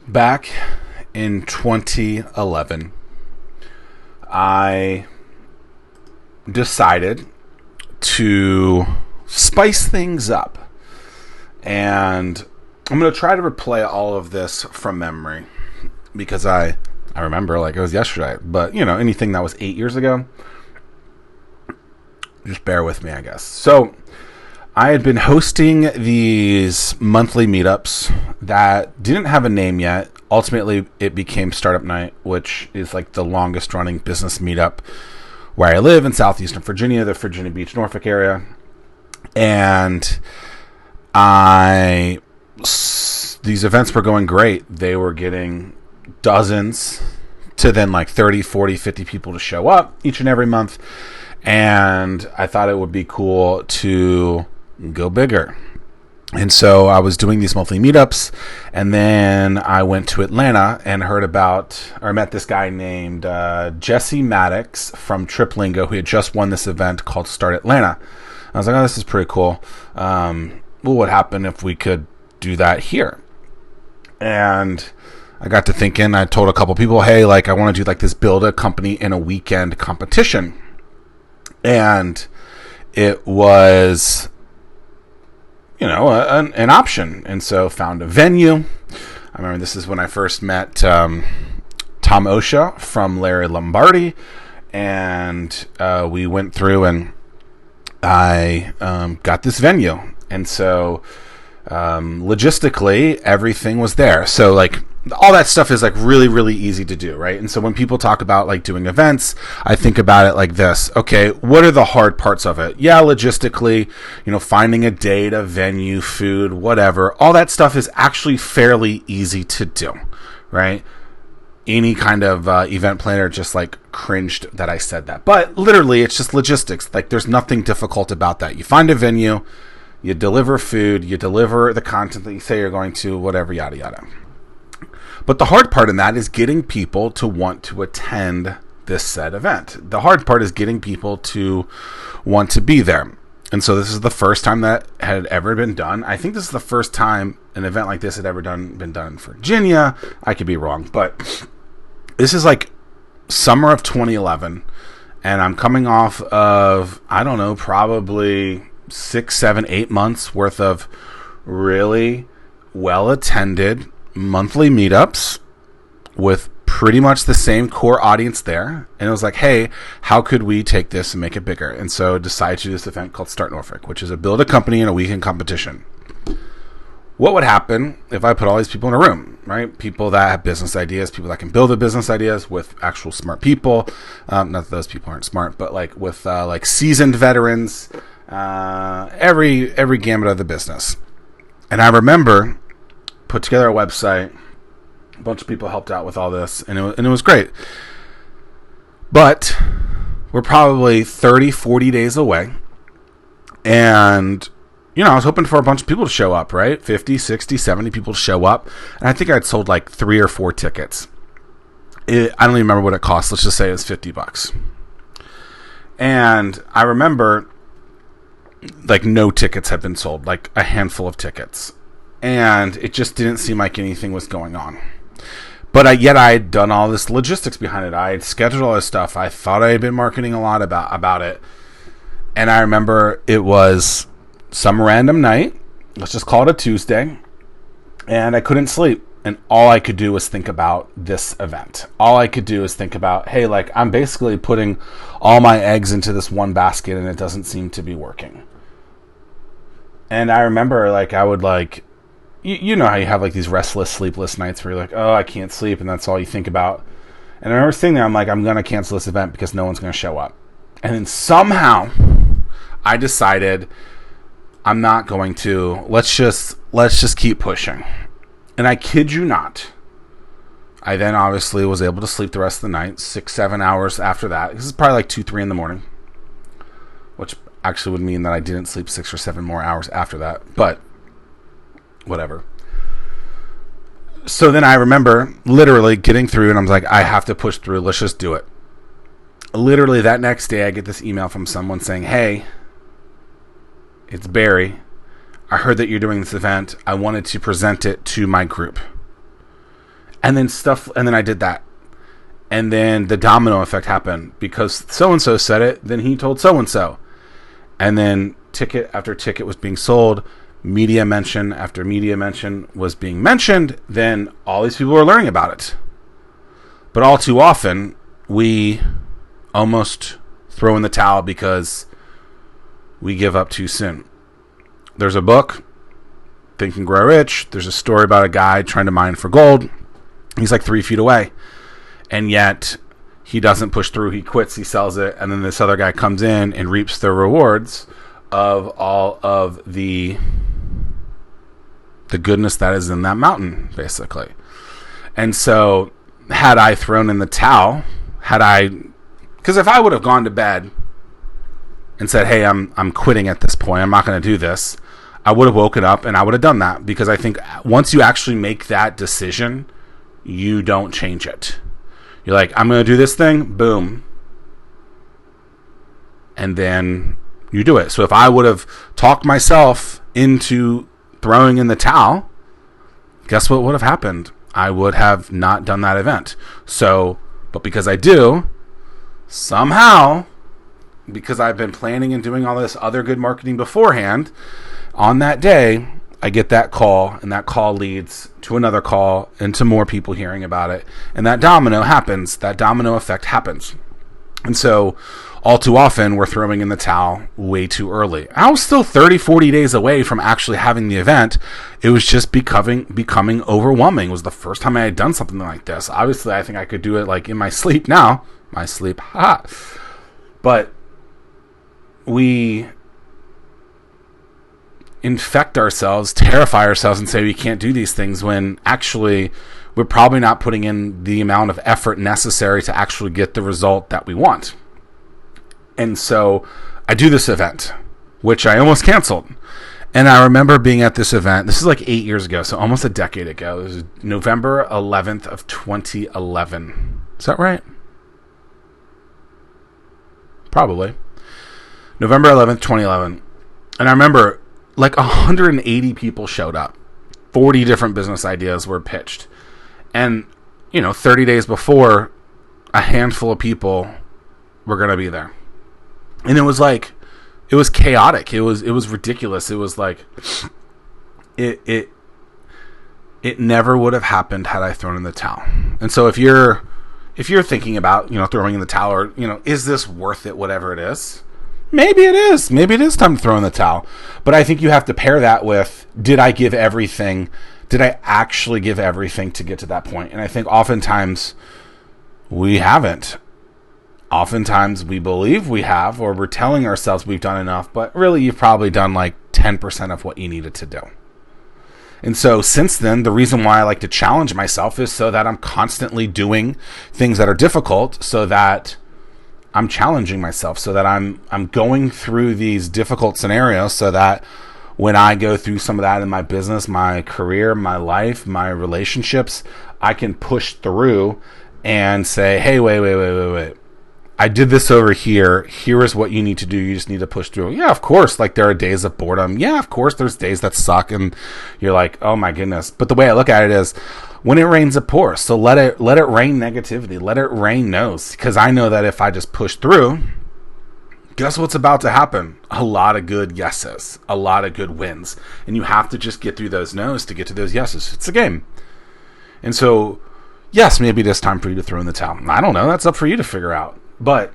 Back in 2011, I decided to spice things up. And I'm going to try to replay all of this from memory because I remember like it was yesterday. But, anything that was 8 years ago, just bear with me, I guess. So I had been hosting these monthly meetups that didn't have a name yet. Ultimately, it became Startup Night, which is like the longest running business meetup where I live in southeastern Virginia, the Virginia Beach, Norfolk area. And these events were going great. They were getting dozens to then like 30, 40, 50 people to show up each and every month. And I thought it would be cool to go bigger. And so I was doing these monthly meetups, and then I went to Atlanta and met this guy named Jesse Maddox from Triplingo, who had just won this event called Start Atlanta. I was like, oh, this is pretty cool. What would happen if we could do that here? And I got to thinking, I told a couple people, hey, like I want to do like this build a company in a weekend competition. And it was an option. And so found a venue. I remember this is when I first met Tom Osha from Larry Lombardi. And we went through and I got this venue. And so logistically, everything was there. So like all that stuff is like really, really easy to do, right? And so when people talk about like doing events, I think about it like this. Okay, what are the hard parts of it? Yeah, logistically, finding a date, a venue, food, whatever. All that stuff is actually fairly easy to do, right? Any kind of event planner just like cringed that I said that. But literally, it's just logistics. Like there's nothing difficult about that. You find a venue, you deliver food, you deliver the content that you say you're going to, whatever, yada, yada. But the hard part in that is getting people to want to attend this said event. The hard part is getting people to want to be there. And so this is the first time that had ever been done. I think this is the first time an event like this had ever been done in Virginia. I could be wrong, but this is like summer of 2011. And I'm coming off of, probably 6, 7, 8 months worth of really well-attended monthly meetups with pretty much the same core audience there. And it was like, hey, how could we take this and make it bigger? And so decided to do this event called Start Norfolk, which is a build a company in a weekend competition. What would happen if I put all these people in a room, right? People that have business ideas, people that can build the business ideas with actual smart people. Not that those people aren't smart, but like with like seasoned veterans, every gamut of the business. And I remember put together a website. A bunch of people helped out with all this, and it was great. But we're probably 30, 40 days away. And, I was hoping for a bunch of people to show up, right? 50, 60, 70 people to show up. And I think I'd sold like 3 or 4 tickets. I don't even remember what it cost. Let's just say it was $50. And I remember like no tickets had been sold, like a handful of tickets. And it just didn't seem like anything was going on. But yet I had done all this logistics behind it. I had scheduled all this stuff. I thought I had been marketing a lot about it. And I remember it was some random night. Let's just call it a Tuesday. And I couldn't sleep. And all I could do was think about this event. All I could do is think about, hey, like I'm basically putting all my eggs into this one basket and it doesn't seem to be working. And I remember like I would like, you know how you have like these restless, sleepless nights where you're like, oh, I can't sleep, and that's all you think about. And I remember sitting there, I'm like, I'm going to cancel this event because no one's going to show up. And then somehow I decided I'm not going to. Let's just keep pushing. And I kid you not, I then obviously was able to sleep the rest of the night, 6, 7 hours after that. This is probably like 2, 3 in the morning, which actually would mean that I didn't sleep 6 or 7 more hours after that. But whatever. So then I remember literally getting through and I was like, I have to push through. Let's just do it. Literally that next day I get this email from someone saying, hey, it's Barry. I heard that you're doing this event. I wanted to present it to my group. And then I did that. And then the domino effect happened because so-and-so said it, then he told so-and-so. And then ticket after ticket was being sold, media mention after media mention was being mentioned, then all these people were learning about it. But all too often, we almost throw in the towel because we give up too soon. There's a book, Think and Grow Rich. There's a story about a guy trying to mine for gold. He's like 3 feet away. And yet, he doesn't push through. He quits. He sells it. And then this other guy comes in and reaps the rewards of all of the goodness that is in that mountain, basically. And so, had I thrown in the towel, because if I would have gone to bed and said, hey, I'm quitting at this point, I'm not going to do this, I would have woken up and I would have done that. Because I think once you actually make that decision, you don't change it. You're like, I'm going to do this thing, boom. And then you do it. So if I would have talked myself into throwing in the towel, guess what would have happened? I would have not done that event. So, but because I do, somehow, because I've been planning and doing all this other good marketing beforehand, on that day, I get that call, and that call leads to another call and to more people hearing about it. And that domino happens. That domino effect happens. And so all too often, we're throwing in the towel way too early. I was still 30, 40 days away from actually having the event. It was just becoming overwhelming. It was the first time I had done something like this. Obviously, I think I could do it like in my sleep now. My sleep, ha. But we infect ourselves, terrify ourselves, and say we can't do these things when actually we're probably not putting in the amount of effort necessary to actually get the result that we want. And so I do this event, which I almost canceled. And I remember being at this event. This is like 8 years ago, so almost a decade ago. It was November 11th of 2011. Is that right? Probably. November 11th, 2011. And I remember like 180 people showed up. 40 different business ideas were pitched. And, 30 days before, a handful of people were going to be there. And it was chaotic. It was ridiculous. It was like, it never would have happened had I thrown in the towel. And so if you're thinking about, throwing in the towel or, is this worth it, whatever it is, maybe it is. Maybe it is time to throw in the towel. But I think you have to pair that with, did I give everything? Did I actually give everything to get to that point? And I think oftentimes we haven't. Oftentimes we believe we have, or we're telling ourselves we've done enough, but really you've probably done like 10% of what you needed to do. And so since then, the reason why I like to challenge myself is so that I'm constantly doing things that are difficult, so that I'm challenging myself, so that I'm going through these difficult scenarios, so that when I go through some of that in my business, my career, my life, my relationships, I can push through and say, hey, wait. I did this over here. Here is what you need to do. You just need to push through. Yeah, of course. Like there are days of boredom. Yeah, of course. There's days that suck and you're like, oh my goodness. But the way I look at it is, when it rains, it pours. So let it rain negativity. Let it rain no's. Because I know that if I just push through, guess what's about to happen? A lot of good yeses. A lot of good wins. And you have to just get through those no's to get to those yeses. It's a game. And so, yes, maybe it is time for you to throw in the towel. I don't know. That's up for you to figure out. But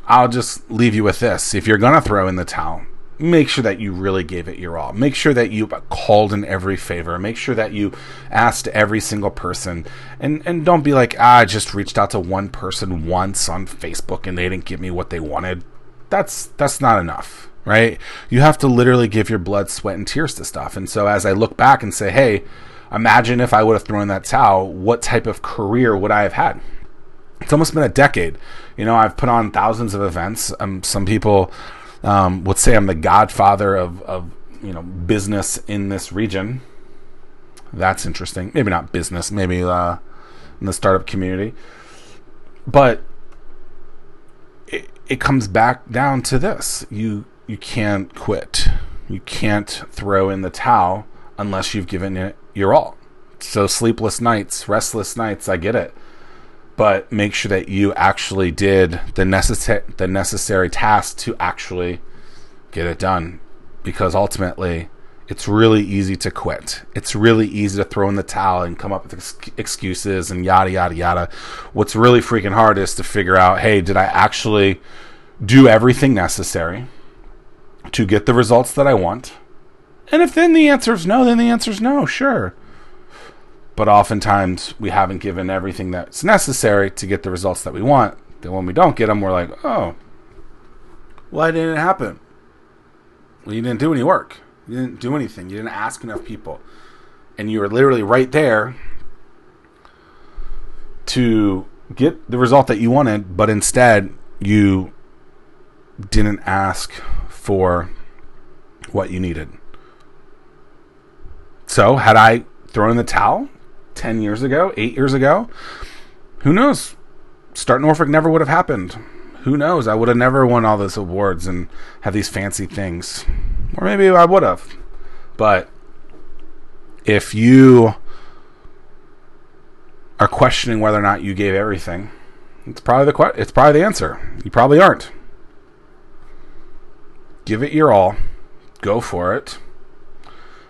I'll just leave you with this. If you're going to throw in the towel, make sure that you really gave it your all. Make sure that you called in every favor. Make sure that you asked every single person. And don't be like, I just reached out to one person once on Facebook and they didn't give me what they wanted. That's not enough, right? You have to literally give your blood, sweat, and tears to stuff. And so as I look back and say, hey, imagine if I would have thrown that towel, what type of career would I have had? It's almost been a decade. I've put on thousands of events. Some people would say I'm the godfather of business in this region. That's interesting. Maybe not business, maybe in the startup community. But it comes back down to this. You can't quit. You can't throw in the towel unless you've given it your all. So sleepless nights, restless nights, I get it. But make sure that you actually did the necessary tasks to actually get it done. Because ultimately, it's really easy to quit. It's really easy to throw in the towel and come up with excuses and yada, yada, yada. What's really freaking hard is to figure out, hey, did I actually do everything necessary to get the results that I want? And if then the answer is no, then the answer is no, sure. But oftentimes, we haven't given everything that's necessary to get the results that we want. Then when we don't get them, we're like, oh, why didn't it happen? Well, you didn't do any work. You didn't do anything. You didn't ask enough people. And you were literally right there to get the result that you wanted, but instead you didn't ask for what you needed. So had I thrown in the towel 10 years ago, 8 years ago, who knows? Start Norfolk never would have happened. Who knows? I would have never won all those awards and have these fancy things. Or maybe I would have. But if you are questioning whether or not you gave everything, it's probably the answer. You probably aren't. Give it your all. Go for it.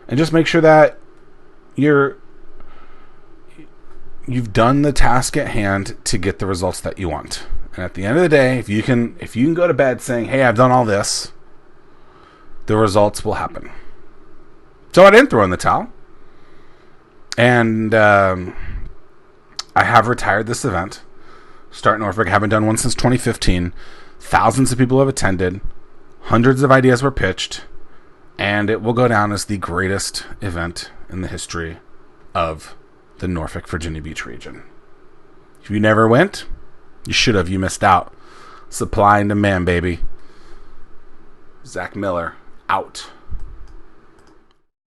And just make sure that you've done the task at hand to get the results that you want. And at the end of the day, if you can go to bed saying, hey, I've done all this, the results will happen. So I didn't throw in the towel. And I have retired this event. Start Norfolk. I haven't done one since 2015. Thousands of people have attended. Hundreds of ideas were pitched. And it will go down as the greatest event in the history of the Norfolk, Virginia Beach region. If you never went, you should have. You missed out. Supply and demand, baby. Zack Miller, out.